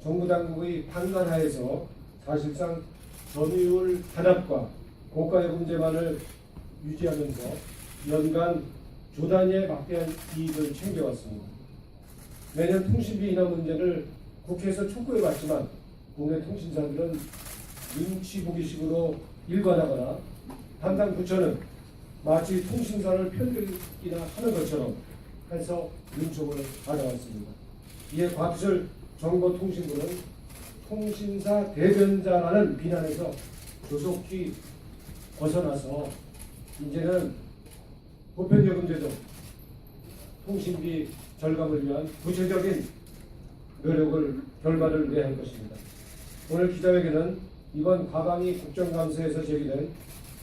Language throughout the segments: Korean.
정부 당국의 판단하에서 사실상 점유율 단합과 고가요금제만을 유지하면서 연간 조 단위의 막대한 이익을 챙겨왔습니다. 매년 통신비 인하 문제를 국회에서 촉구해왔지만 국내 통신사들은 눈치 보기식으로 일관하거나 담당 부처는 마치 통신사를 편들기나 하는 것처럼 해서 눈총을 받아왔습니다. 이에 곽수철 정보통신부는 통신사 대변자라는 비난에서 조속히 벗어나서 이제는 보편요금제도 통신비 절감을 위한 구체적인 노력을 결과를 내야 할 것입니다. 오늘 기자회견은 이번 과방위 국정감사에서 제기된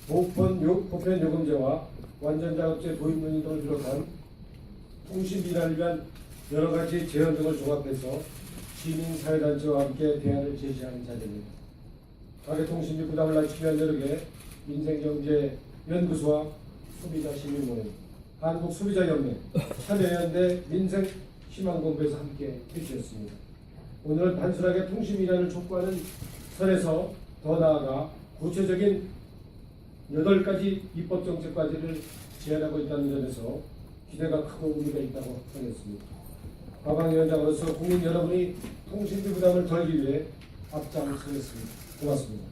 보편요금제와 완전자급제 도입 논의 등을 비롯한 통신비 인하를 위한 여러 가지 제안 등을 종합해서 시민사회단체와 함께 대안을 제시하는 자리입니다. 가계통신비 부담을 낮추기 위한 노력에 민생경제연구소와 소비자시민모임, 한국소비자연맹, 참여연대 민생희망본부에서 함께 해주셨습니다. 오늘은 단순하게 통신비 인하를 촉구하는 선에서 더 나아가 구체적인 8가지 입법정책까지를 제안하고 있다는 점에서 기대가 크고 의미가 있다고 하겠습니다. 과방위원장으로서 국민 여러분이 통신비 부담을 덜기 위해 앞장서겠습니다. 고맙습니다.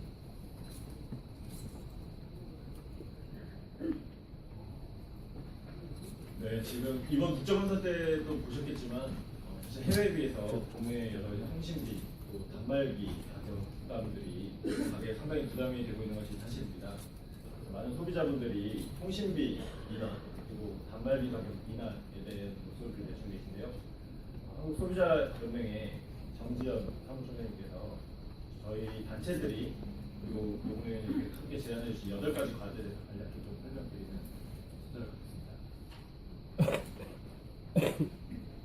네, 지금 이번 국정감사 때도 보셨겠지만 사실 해외에 비해서 국내 여러 가지 통신비, 또 단말기 가격 부담들이 가격에 상당히 부담이 되고 있는 것이 사실입니다. 많은 소비자분들이 통신비 인하 그리고 단말기 가격 인하에 대해 목소리를 내주고 계신데요. 한국소비자연맹의 정지연 사무총장님께서 저희 단체들이 그리고 이번에 함께 제안해 주신 8가지 과제를 간략히 좀 설명드리는 수다를 갖겠습니다.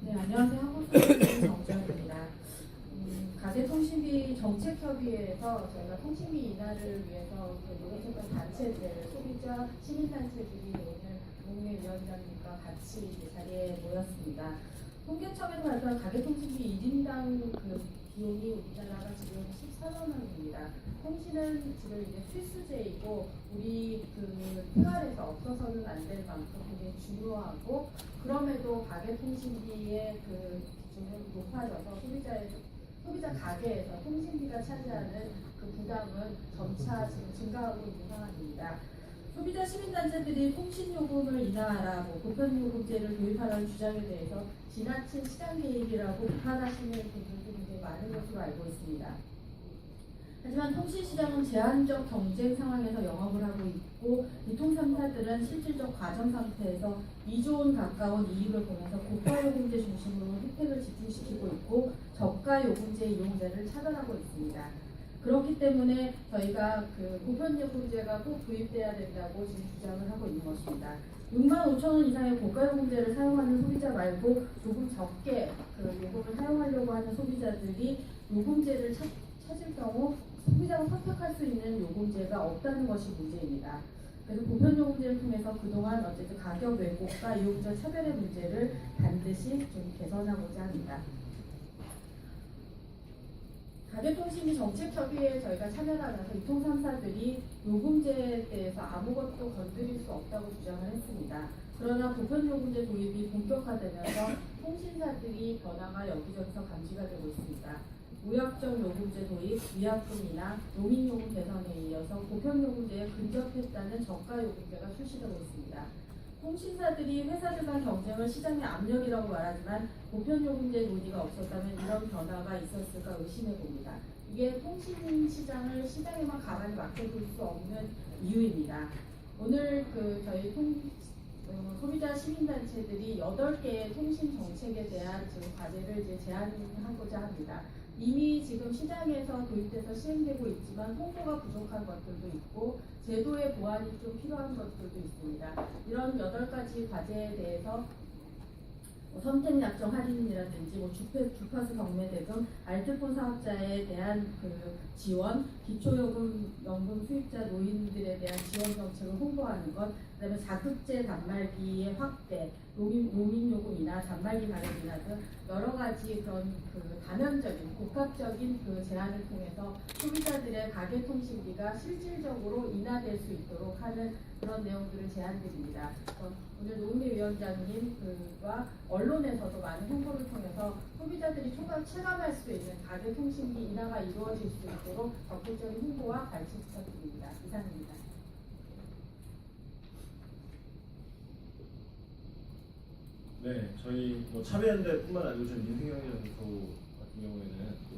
네, 안녕하세요. 한국소비자연맹 정지연입니다. 가계통신비 정책협의회에서 저희가 통신비 인하를 위해서 노력했던 단체들, 소비자, 시민단체들이 오늘 국무위원장님과 같이 자리에 모였습니다. 통계청에서 발표한 가계통신비 1인당 그 비용이 우리나라가 지금 14만 원입니다. 통신은 지금 이제 필수제이고 우리 그 생활에서 없어서는 안 될 만큼 굉장히 중요하고 그럼에도 가계통신비의 그 비중은 높아져서 소비자 가게에서 통신비가 차지하는 그 부담은 점차 지금 증가하고 있는 상황입니다. 소비자 시민단체들이 통신요금을 인하하라고 보편요금제를 도입하라는 주장에 대해서 지나친 시장 개입이라고 비판하시는 분들도 굉장히 많은 것으로 알고 있습니다. 하지만 통신시장은 제한적 경쟁 상황에서 영업을 하고 있고 유통 3사들은 실질적 과정 상태에서 2조 원 가까운 이익을 보면서 고가요금제 중심으로 혜택을 집중시키고 있고 저가요금제 이용자를 차별하고 있습니다. 그렇기 때문에 저희가 그 보편요금제가 꼭 도입돼야 된다고 지금 주장을 하고 있는 것입니다. 65,000원 이상의 고가요금제를 사용하는 소비자 말고 조금 적게 그 요금을 사용하려고 하는 소비자들이 요금제를 찾을 경우 소비자가 선택할 수 있는 요금제가 없다는 것이 문제입니다. 그래서 보편요금제를 통해서 그동안 어쨌든 가격 왜곡과 이용자 차별의 문제를 반드시 좀 개선하고자 합니다. 가계통신비 정책협의회에 저희가 참여를 하면서 유통 3사들이 요금제에 대해서 아무것도 건드릴 수 없다고 주장을 했습니다. 그러나 보편요금제 도입이 본격화되면서 통신사들이 변화가 여기저기서 감지가 되고 있습니다. 무역적 요금제 도입, 위약금 인하, 농민요금 개선에 이어서 보편요금제에 근접했다는 저가요금제가 출시되고 있습니다. 통신사들이 회사들 간 경쟁을 시장의 압력이라고 말하지만 보편요금제 논의가 없었다면 이런 변화가 있었을까 의심해 봅니다. 이게 통신시장을 시장에만 가만히 맡겨둘 수 없는 이유입니다. 오늘 그 저희 소비자 시민단체들이 8개의 통신 정책에 대한 지금 과제를 이제 제안하고자 합니다. 이미 지금 시장에서 도입돼서 시행되고 있지만 홍보가 부족한 것들도 있고 제도의 보완이 좀 필요한 것들도 있습니다. 이런 8가지 과제에 대해서 선택약정 할인이라든지 주파수 경매 대금, 알뜰폰 사업자에 대한 그 지원, 기초요금 수입자 노인들에 대한 지원 정책을 홍보하는 것, 그다음에 자급제 단말기의 확대, 로밍요금이나 단말기 발행이나 등 여러 가지 그런 그 다면적인 복합적인 그 제안을 통해서 소비자들의 가계 통신비가 실질적으로 인하될 수 있도록 하는 그런 내용들을 제안드립니다. 오늘 노은희 위원장님과 언론에서도 많은 홍보를 통해서 소비자들이 체감할 수 있는 가계 통신비 인하가 이루어질 수 있도록 적극적인 홍보와 발치 부탁드립니다. 이상입니다. 네, 저희 뭐 참여연대뿐만 아니고 저희 민생경제연구소 같은 경우에는 또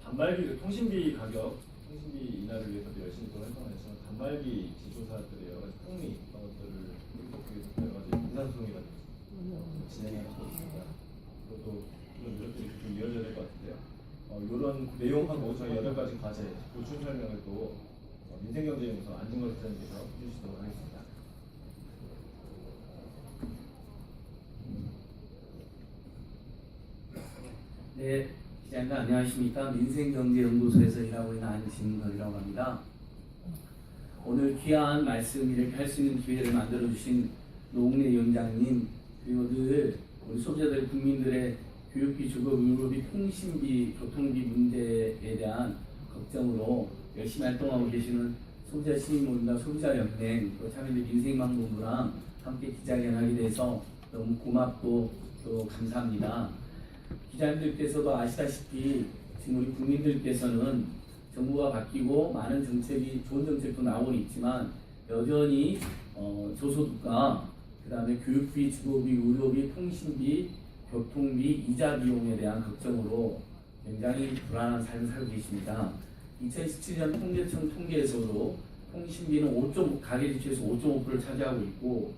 단말기 그 통신비 가격, 통신비 인하를 위해서도 열심히 또 활동하지만 단말기 제조사들의 여러 가지 폭리 이런 것들을 극복하기 위해서 여러 가지 인산소송이라든지 진행하고 있습니다. 그리고 이런 노력들이 좀 이어져야 될 것 같은데요. 이런 내용하고 저희 8가지 과제 보충 설명을 또 민생경제연구소 안진걸 부장님께서 해주시도록 하겠습니다. 네, 기자님 안녕하십니까? 민생경제연구소에서 일하고 있는 안진걸이라고 합니다. 오늘 귀한 말씀 이렇게 할 수 있는 기회를 만들어 주신 노웅래 위원장님, 그리고 늘 우리 소비자들 국민들의 교육비, 주거, 의료비, 통신비, 교통비 문제에 대한 걱정으로 열심히 활동하고 계시는 소비자 시민모임과 소비자연맹, 또 참여연대 민생망본부랑 함께 기자회견하게 돼서 너무 고맙고 또 감사합니다. 기자님들께서도 아시다시피 지금 우리 국민들께서는 정부가 바뀌고 많은 정책이 좋은 정책도 나오고 있지만 여전히 저소득과 그 다음에 교육비, 주거비, 의료비, 통신비, 교통비, 이자 비용에 대한 걱정으로 굉장히 불안한 삶을 살고 계십니다. 2017년 통계청 통계에서도 통신비는 가계지출에서 5.5%를 차지하고 있고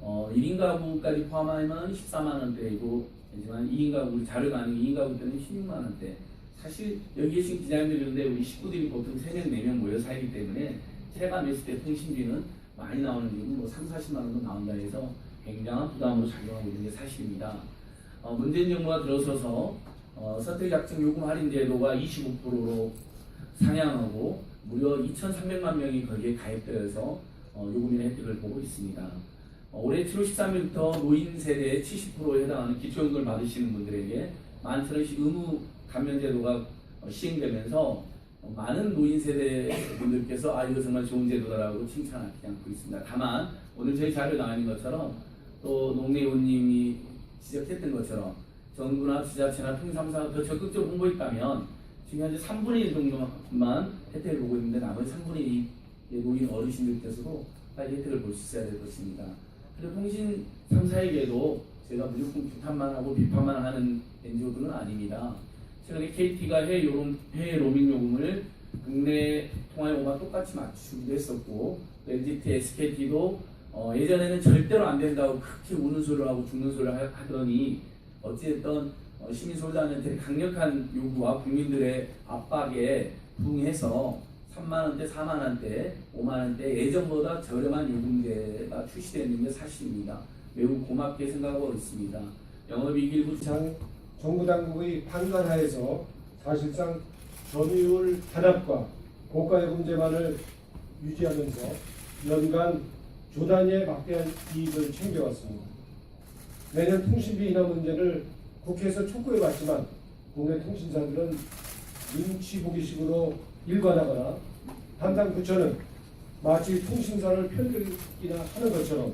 1인 가구까지 포함하면 14만 원대이고 하지만 2인 가구, 자료가 아닌 2인 가구 때는 16만 원대. 사실 여기 계신 기자님들인데 우리 식구들이 보통 3명, 4명 모여 살기 때문에 체감했을 때 통신비는 많이 나오는 지금 뭐 3, 40만 원도 나온다 해서 굉장한 부담으로 작용하고 있는 게 사실입니다. 문재인 정부가 들어서서 선택약정 요금 할인 제도가 25%로 상향하고 무려 2,300만 명이 거기에 가입되어서 요금이나 혜택을 보고 있습니다. 올해 7월 13일부터 노인 세대의 70%에 해당하는 기초연금을 받으시는 분들에게 11,000원씩 의무 감면 제도가 시행되면서 많은 노인 세대 분들께서 이거 정말 좋은 제도다라고 칭찬하지 않고 있습니다. 다만 오늘 저희 자료에 나와 있는 것처럼 또 농내 의원님이 지적했던 것처럼 정부나 지자체나 통상사가 더 적극적으로 홍보했다면 지금 현재 3분의 1 정도만 혜택을 보고 있는데 나머지 3분의 2의 노인 어르신들께서도 빨리 혜택을 볼 수 있어야 될 것입니다. 그리고 통신 3사에게도 제가 무조건 비판만 하고 비판만 하는 NGO들은 아닙니다. 최근에 KT가 해외 로밍 요금을 국내 통화요금과 똑같이 맞추기도 했었고 NTT, SKT도 예전에는 절대로 안 된다고 그렇게 우는 소리를 하고 죽는 소리를 하더니 어찌됐든 시민 소비자한테 강력한 요구와 국민들의 압박에 부응해서 3만원대, 4만원대, 5만원대 예전보다 저렴한 요금제가 출시되는 게 사실입니다. 매우 고맙게 생각하고 있습니다. 영업이익 일부 정부 당국의 판단하에서 사실상 점유율 단합과 고가요금제만을 유지하면서 연간 조 단위의 막대한 이익을 챙겨왔습니다. 매년 통신비 인하 문제를 국회에서 촉구해왔지만 국내 통신사들은 눈치 보기식으로 일관하거나 담당 부처는 마치 통신사를 편들기나 하는 것처럼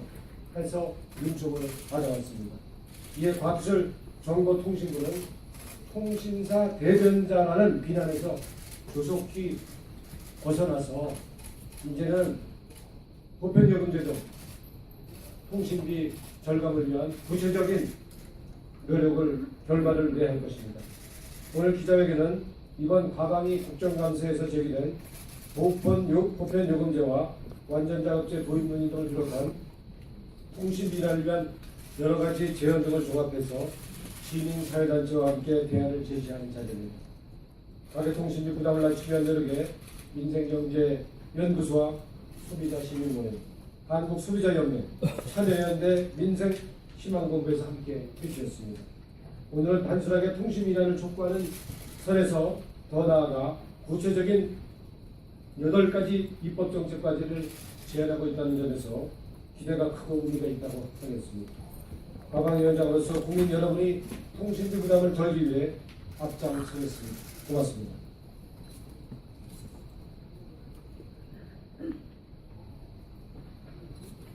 해서 눈촉을 받아왔습니다. 이에 과투절 정보통신부는 통신사 대변자라는 비난에서 조속히 벗어나서 이제는 보편요금제도 통신비 절감을 위한 구체적인 노력을 결과를 내야 할 것입니다. 오늘 기자회견은 이번 과방위 국정감사에서 제기된 보편요금제와 완전자급제 도입 논의 등을 비롯한 통신비 인하를 위한 여러 가지 제안 등을 종합해서 시민사회단체와 함께 대안을 제시하는 자리입니다. 가계통신비 부담을 낮추기 위한 노력에 민생경제연구소와 소비자시민모임, 한국소비자연맹, 참여연대 민생 희망본부에서 함께 해주셨습니다. 오늘은 단순하게 통신이라는 촉구하는 선에서 더 나아가 구체적인 8가지 입법정책 과제를 제안하고 있다는 점에서 기대가 크고 의미가 있다고 하겠습니다. 과방위원장으로서 국민 여러분이 통신비 부담을 덜기 위해 앞장서겠습니다. 고맙습니다.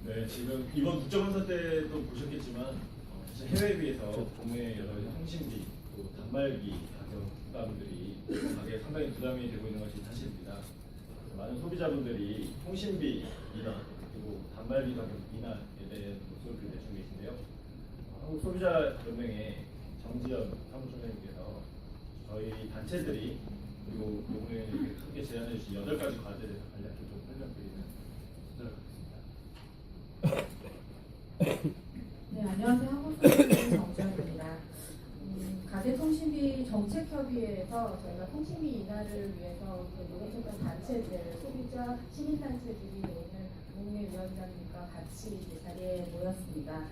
네, 지금 이번 국정감사 때도 보셨겠지만 사실 해외에 비해서 국내 여러 가지 통신비, 또 단말기 가격 부담들이 가격에 상당히 부담이 되고 있는 것이 사실입니다. 많은 소비자분들이 통신비 인하 그리고 단말기 가격 인하에 대한 목소리를 내주고 계신데요. 한국소비자연맹의 정지연 사무총장님께서 저희 단체들이 그리고 오늘 함께 제안해 주신 8가지 과제를 간략히 좀 설명드리는 순서를 갖겠습니다. 네, 안녕하세요. 한국통신의 정지연입니다. 가계통신비 정책협의회에서 저희가 통신비 인하를 위해서 노력했던 단체들, 소비자, 시민단체들이 오늘 노웅래 위원장님과 같이 이 자리에 모였습니다.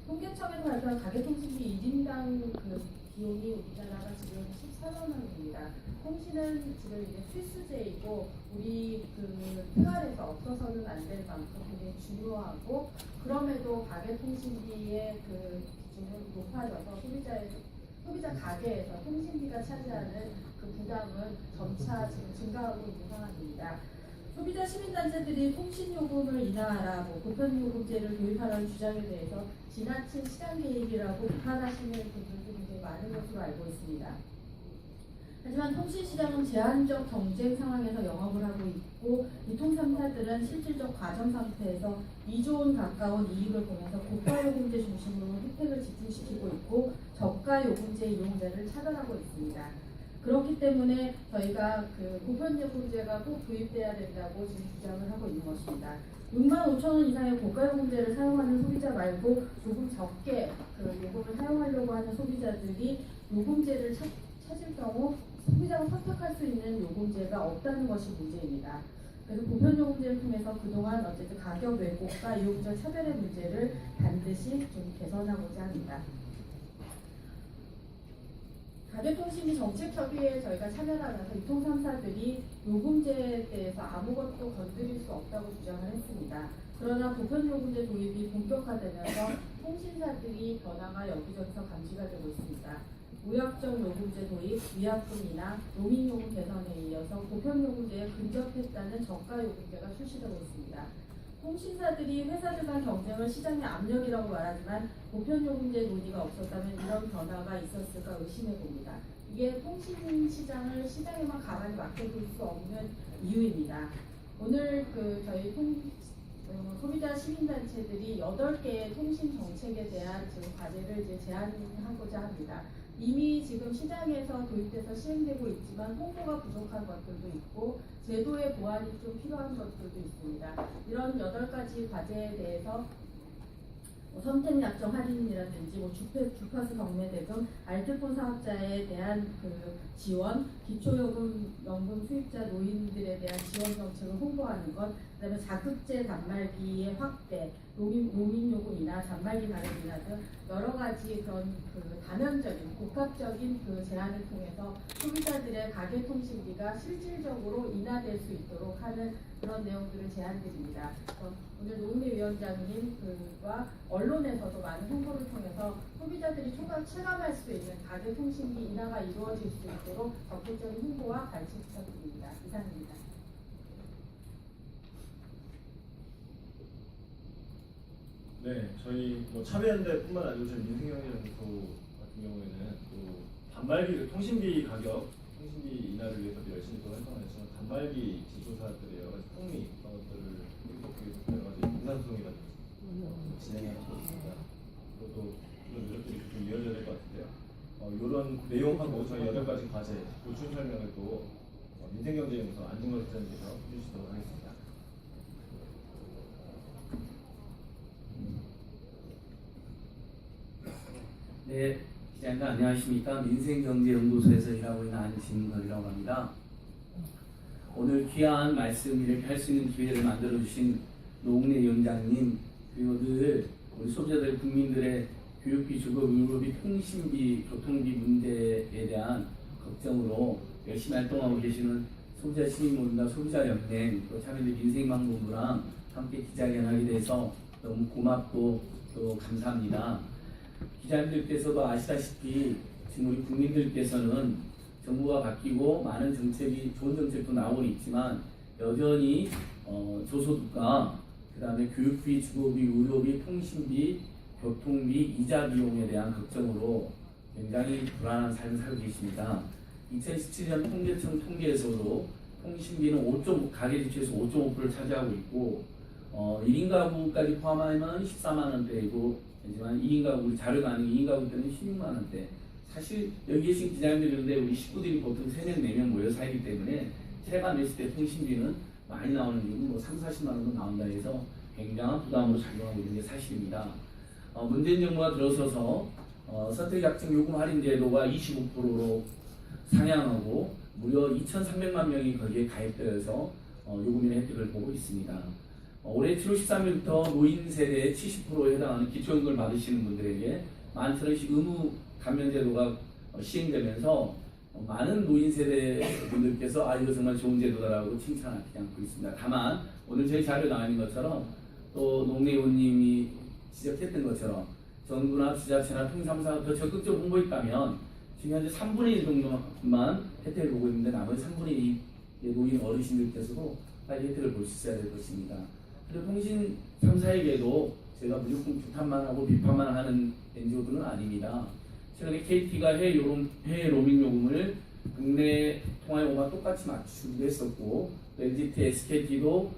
통계청에서 발표한 가계통신비 1인당 그 비용이 우리나라가 지금 14만 원입니다. 통신은 지금 이제 필수제이고 우리 그 생활에서 없어서는 안 될 만큼 굉장히 중요하고 그럼에도 가계통신비의 그 비중은 높아져서 소비자 가게에서 통신비가 차지하는 그 부담은 점차 지금 증가하고 있는 상황입니다. 소비자 시민단체들이 통신요금을 인하하라, 보편요금제를 도입하라는 주장에 대해서 지나친 시장 개입이라고 비판하시는 분들도 굉장히 많은 것으로 알고 있습니다. 하지만 통신시장은 제한적 경쟁 상황에서 영업을 하고 있고 유통 3사들은 실질적 과정 상태에서 2조 원 가까운 이익을 보면서 고가요금제 중심으로 혜택을 집중시키고 있고 저가요금제 이용자를 차별하고 있습니다. 그렇기 때문에 저희가 그 보편요금제가 꼭 도입돼야 된다고 지금 주장을 하고 있는 것입니다. 65,000원 이상의 고가요금제를 사용하는 소비자 말고 조금 적게 그 요금을 사용하려고 하는 소비자들이 요금제를 찾을 경우 소비자가 선택할 수 있는 요금제가 없다는 것이 문제입니다. 그래서 보편요금제를 통해서 그동안 어쨌든 가격 왜곡과 이용자 차별의 문제를 반드시 좀 개선하고자 합니다. 가계통신비 정책협의회에 저희가 참여를 하면서 유통 3사들이 요금제에 대해서 아무것도 건드릴 수 없다고 주장을 했습니다. 그러나 보편요금제 도입이 본격화되면서 통신사들이 변화가 여기저기서 감지가 되고 있습니다. 무역적 요금제 도입, 위약금 인하, 농민요금 개선에 이어서 보편요금제에 근접했다는 저가요금제가 출시되고 있습니다. 통신사들이 회사들 간 경쟁을 시장의 압력이라고 말하지만 보편요금제 논의가 없었다면 이런 변화가 있었을까 의심해 봅니다. 이게 통신 시장을 시장에만 가만히 맡겨둘 수 없는 이유입니다. 오늘 그 저희 소비자 시민단체들이 8개의 통신 정책에 대한 지금 과제를 이제 제안하고자 합니다. 이미 지금 시장에서 도입돼서 시행되고 있지만 홍보가 부족한 것들도 있고 제도의 보완이 좀 필요한 것들도 있습니다. 이런 8가지 과제에 대해서 선택약정 할인이라든지 주파수 경매 대금, 알뜰폰 사업자에 대한 그 지원, 기초요금 연금 수입자 노인들에 대한 지원 정책을 홍보하는 것, 그다음에 자급제 단말기의 확대, 농민요금이나 단말기 가격이나 등 여러 가지 그런 그 다면적인 복합적인 그 제안을 통해서 소비자들의 가계통신비가 실질적으로 인하될 수 있도록 하는 그런 내용들을 제안드립니다. 오늘 노웅래 위원장님과 언론에서도 많은 홍보를 통해서 소비자들이 체감할 수 있는 가계통신비 인하가 이루어질 수 있도록 적극적인 홍보와 발제 부탁드립니다. 이상입니다. 네, 저희 참여연대뿐만 아니고 저희 민생경제연구소 같은 경우에는 또 단말기 통신비 가격, 통신비 인하를 위해서도 열심히 또 활동하지만 단말기 제조사들의 여러 가지 폭리 그런 것들을 극복하기 위해서 여러 가지 공산소송이라든지 진행하고 있습니다. 그것도 이런 노력들이 좀 이어져야 될 것 같은데요. 이런 내용하고 저희 8가지 과제 보충 설명을 또 민생경제연구소 안중걸 부장님께서 해주시도록 하겠습니다. 네, 기자님 안녕하십니까? 민생경제연구소에서 일하고 있는 안진걸이라고 합니다. 오늘 귀한 말씀 이렇게 할 수 있는 기회를 만들어 주신 노웅래 위원장님 그리고 늘 우리 소비자들 국민들의 교육비, 주거, 의료비, 통신비, 교통비 문제에 대한 걱정으로 열심히 활동하고 계시는 소비자 시민모임과 소비자연맹, 또 참여대 민생망본부랑 함께 기자회견하게 돼서 너무 고맙고 또 감사합니다. 기자님들께서도 아시다시피 지금 우리 국민들께서는 정부가 바뀌고 많은 정책이 좋은 정책도 나오고 있지만 여전히 저소득과 그 다음에 교육비, 주거비, 의료비, 통신비, 교통비, 이자 비용에 대한 걱정으로 굉장히 불안한 삶을 살고 계십니다. 2017년 통계청 통계에서도 통신비는 가계 지출에서 5.5%를 차지하고 있고 1인 가구까지 포함하면 14만 원대이고 하지만 2인 가구, 자료가 아닌 2인 가구 때는 16만 원대. 사실 여기 계신 기자님들인데 우리 식구들이 보통 3명, 4명 모여 살기 때문에 체감했을 때 통신비는 많이 나오는 이유는 뭐 3, 40만 원도 나온다 해서 굉장한 부담으로 작용하고 있는 게 사실입니다. 문재인 정부가 들어서서 선택약정 요금 할인 제도가 25%로 상향하고 무려 2,300만 명이 거기에 가입되어서 요금이나 혜택을 보고 있습니다. 올해 7월 13일부터 노인 세대의 70%에 해당하는 기초연금을 받으시는 분들에게 11,000원씩 의무 감면 제도가 시행되면서 많은 노인 세대 분들께서 이거 정말 좋은 제도다라고 칭찬하지 않고 있습니다. 다만 오늘 저희 자료에 나와 있는 것처럼 또 농내 의원님이 지적했던 것처럼 정부나 지자체나 통상사가 더 적극적으로 홍보했다면 지금 현재 3분의 1 정도만 혜택을 보고 있는데 나머지 3분의 2 노인 어르신들께서도 빨리 혜택을 볼 수 있어야 될 것입니다. 그리고 통신 3사에게도 제가 무조건 규탄만 하고 비판만 하는 NGO들은 아닙니다. 최근에 KT가 해외 로밍 요금을 국내 통화 요금과 똑같이 맞추기도 했었고 NGT, SKT도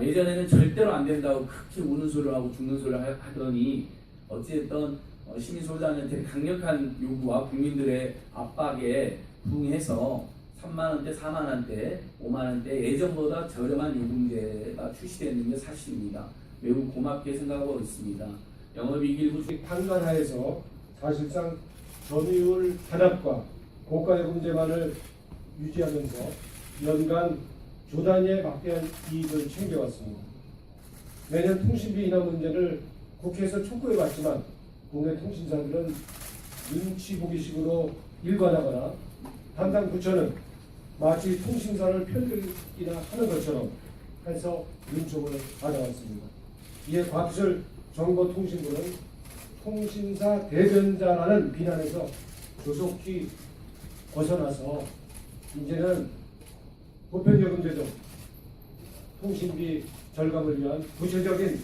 예전에는 절대로 안 된다고 크게 우는 소리를 하고 죽는 소리를 하더니 어찌됐든 시민 소비자한테 강력한 요구와 국민들의 압박에 부응해서 3만원대, 4만원대, 5만원대 예전보다 저렴한 요금제가 출시되는 게 사실입니다. 매우 고맙게 생각하고 있습니다. 영업이익 일부 판단하에서 사실상 점유율 단합과 고가 요금제만을 유지하면서 연간 조 단위의 막대한 이익을 챙겨왔습니다. 매년 통신비 인하 문제를 국회에서 촉구해왔지만 국내 통신사들은 눈치 보기식으로 일관하거나 담당 부처는 마치 통신사를 편들기나 하는 것처럼 해서 눈총을 받아왔습니다. 이에 곽철 정보통신부는 통신사 대변자라는 비난에서 조속히 벗어나서 이제는 보편요금제도 통신비 절감을 위한 구체적인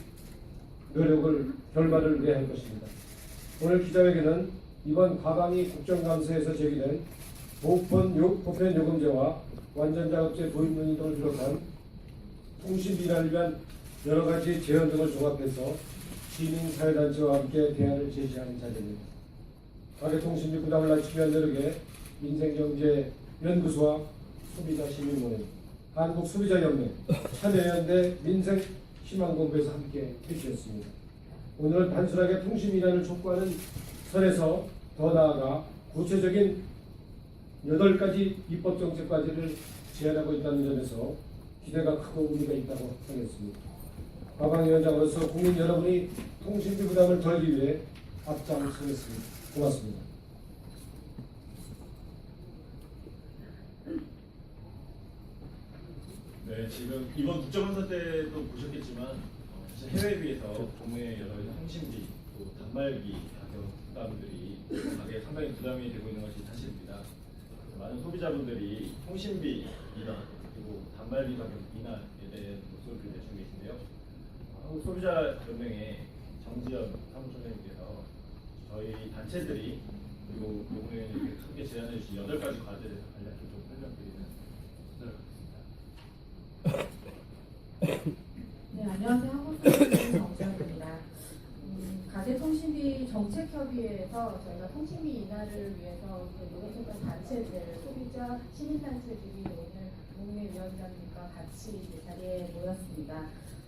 노력을 결말을 내야 할 것입니다. 오늘 기자회견은 이번 가방위 국정감사에서 제기된 보편요금제와 완전자급제 도입 논의 등을 비롯한 통신비 인하를 위한 여러 가지 제안 등을 종합해서 시민사회단체와 함께 대안을 제시하는 자리입니다. 가계통신비 부담을 낮추기 위한 노력에 민생경제연구소와 소비자시민모임, 한국소비자연맹, 참여연대 민생희망본부에서 함께 해주셨습니다. 오늘은 단순하게 통신비 인하를 촉구하는 선에서 더 나아가 구체적인 8가지 입법정책까지를 제안하고 있다는 점에서 기대가 크고 의미가 있다고 하겠습니다. 가방위원장으로서 국민 여러분이 통신비 부담을 덜기 위해 앞장서겠습니다. 고맙습니다. 네, 지금 이번 국정감사 때도 보셨겠지만 사실 해외에 비해서 국내 여러 가지 통신비, 또 단말기 가격 부담들이 가격에 상당히 부담이 되고 있는 것이 사실입니다. 많은 소비자분들이 통신비 인하 그리고 단말기 가격 인하에 대해 목소리를 내주고 계신데요. 한국소비자연맹의 정지연 사무총장님께서 저희 단체들이 그리고 이번에 함께 제안해 주신 8가지 과제에 대해서 간략히 좀 설명드리는 네, 안녕하세요. 한국통신비 정지연입니다. 가계통신비 정책협의회에서 저희가 통신비 인하를 위해서 노력했던 단체들, 소비자, 시민단체들이 오늘 농내 위원장님과 같이 이 자리에 모였습니다.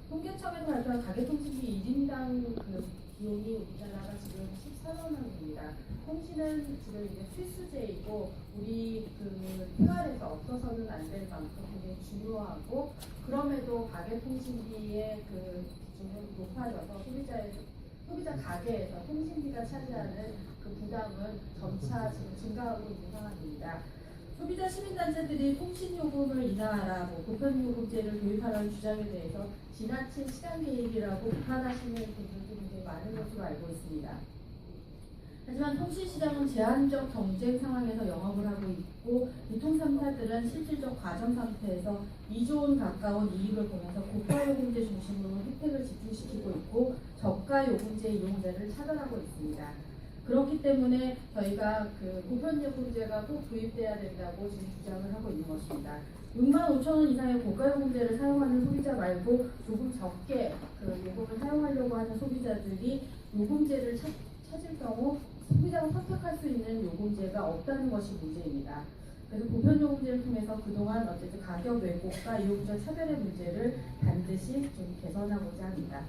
통계청에서 발표한 가계통신비 1인당 그 비용이 우리나라가 지금 14만 원입니다. 통신은 지금 이제 필수제이고 우리 그 생활에서 없어서는 안 될 만큼 굉장히 중요하고 그럼에도 가계통신비의 그 비중은 높아져서 소비자 가게에서 통신비가 차지하는 그 부담은 점차 지금 증가하고 있는 상황입니다. 소비자 시민단체들이 통신요금을 인하하라, 보편요금제를 도입하라는 주장에 대해서 지나친 시장 개입이라고 비판하시는 분들도 굉장히 많은 것으로 알고 있습니다. 하지만 통신시장은 제한적 경쟁 상황에서 영업을 하고 있고 유통 3사들은 실질적 과정 상태에서 2조 원 가까운 이익을 보면서 고가 요금제 중심으로 혜택을 집중시키고 있고 저가 요금제 이용자를 차별하고 있습니다. 그렇기 때문에 저희가 그 보편요금제가 꼭 도입돼야 된다고 지금 주장을 하고 있는 것입니다. 65,000원 이상의 고가요금제를 사용하는 소비자 말고 조금 적게 그 요금을 사용하려고 하는 소비자들이 요금제를 찾을 경우 소비자가 선택할 수 있는 요금제가 없다는 것이 문제입니다. 그래서 보편요금제를 통해서 그동안 어쨌든 가격 왜곡과 이용자 차별의 문제를 반드시 좀 개선하고자 합니다.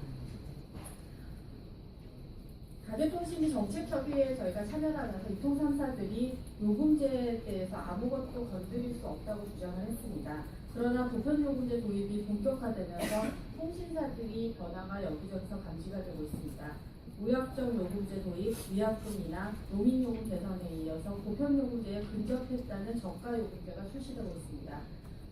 가계통신비 정책협의회에 저희가 참여를 하면서 유통 3사들이 요금제에 대해서 아무것도 건드릴 수 없다고 주장을 했습니다. 그러나 보편요금제 도입이 본격화되면서 통신사들이 변화가 여기저기서 감지가 되고 있습니다. 무역적 요금제 도입, 위약금 인하, 농민요금 개선에 이어서 보편요금제에 근접했다는 저가요금제가 출시되고 있습니다.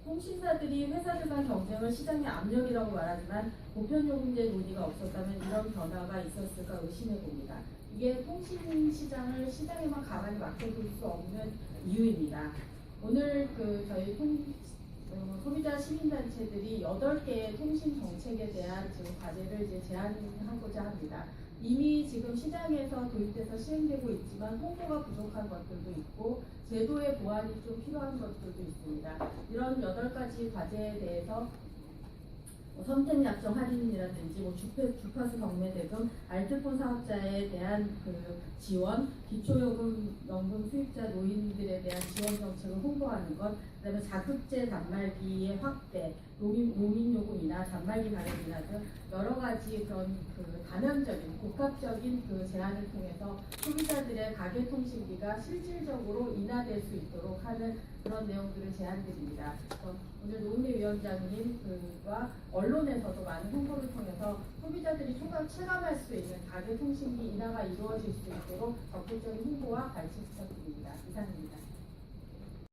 통신사들이 회사들 간 경쟁을 시장의 압력이라고 말하지만 보편요금제 논의가 없었다면 이런 변화가 있었을까 의심해 봅니다. 이게 통신시장을 시장에만 가만히 맡겨둘 수 없는 이유입니다. 오늘 저희 소비자 시민단체들이 8개의 통신 정책에 대한 지금 과제를 이제 제안하고자 합니다. 이미 지금 시장에서 도입돼서 시행되고 있지만 홍보가 부족한 것들도 있고 제도의 보완이 좀 필요한 것들도 있습니다. 이런 8가지 과제에 대해서 선택약정 할인이라든지 주파수 경매 대금, 알뜰폰 사업자에 대한 지원, 기초요금 연금 수입자 노인들에 대한 지원 정책을 홍보하는 것, 그다음에 자급제 단말기의 확대, 농민요금 인하, 단말기 발행 인하 등 여러 가지 그런 다면적인 복합적인 제안을 통해서 소비자들의 가계통신비가 실질적으로 인하될 수 있도록 하는 그런 내용들을 제안드립니다. 오늘 노은미 위원장님과 언론에서도 많은 홍보를 통해서 소비자들이 총각 체감할 수 있는 가계통신비 인하가 이루어질 수 있도록 적극적인 홍보와 발신 부탁드립니다. 이상입니다.